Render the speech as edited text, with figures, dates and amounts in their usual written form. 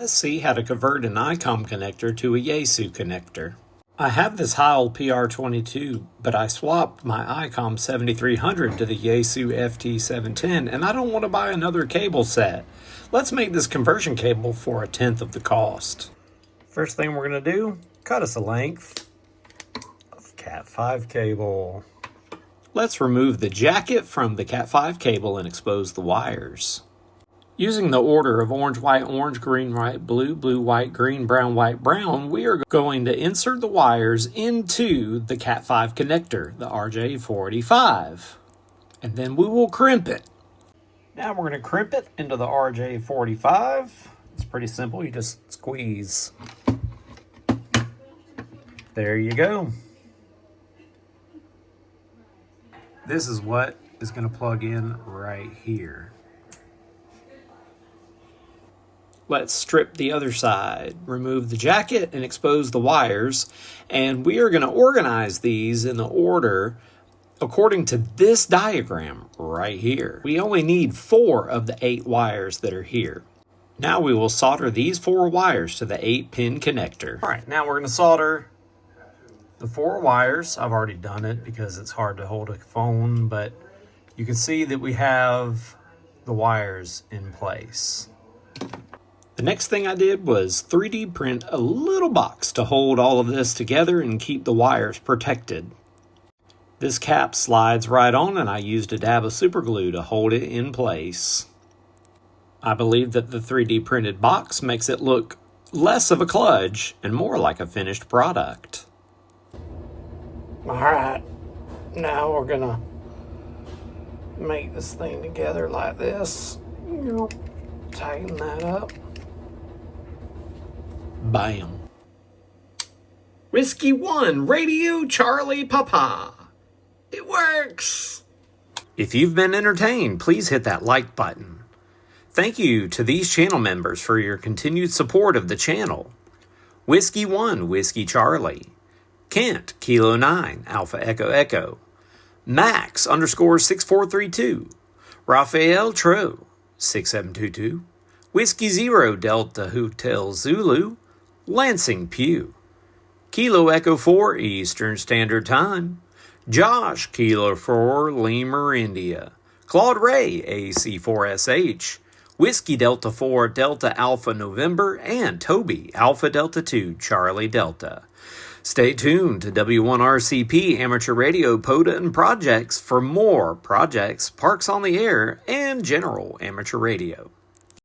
Let's see how to convert an Icom connector to a Yaesu connector. I have this Heil PR22, but I swapped my Icom 7300 to the Yaesu FT710, and I don't want to buy another cable set. Let's make this conversion cable for 1/10 of the cost. First thing we're going to do, cut us a length of Cat5 cable. Let's remove the jacket from the Cat5 cable and expose the wires. Using the order of orange, white, green, white, blue, blue, white, green, brown, white, brown, we are going to insert the wires into the Cat5 connector, the RJ45. And then we will crimp it. Now we're going to crimp it into the RJ45. It's pretty simple, you just squeeze. There you go. This is what is going to plug in right here. Let's strip the other side, remove the jacket, and expose the wires. And we are going to organize these in the order according to this diagram right here. We only need 4 of the 8 wires that are here. Now we will solder these 4 wires to the 8-pin connector. All right, now we're going to solder the 4 wires. I've already done it because it's hard to hold a phone, but you can see that we have the wires in place. The next thing I did was 3D print a little box to hold all of this together and keep the wires protected. This cap slides right on, and I used a dab of super glue to hold it in place. I believe that the 3D printed box makes it look less of a kludge and more like a finished product. Alright, now we're gonna make this thing together like this. Tighten that up. Bam. Whiskey 1, Radio Charlie Papa. It works! If you've been entertained, please hit that like button. Thank you to these channel members for your continued support of the channel. Whiskey 1, Whiskey Charlie. Kent, Kilo 9, Alpha Echo Echo. Max _6432. Raphael Tro, 6722. Whiskey 0, Delta Hotel Zulu. Lansing Pew. Kilo Echo 4, Eastern Standard Time. Josh, Kilo 4, Lemur, India. Claude Ray, AC4SH. Whiskey Delta 4, Delta Alpha November. And Toby, Alpha Delta 2, Charlie Delta. Stay tuned to W1RCP Amateur Radio, POTA, and Projects for more projects, parks on the air, and general amateur radio.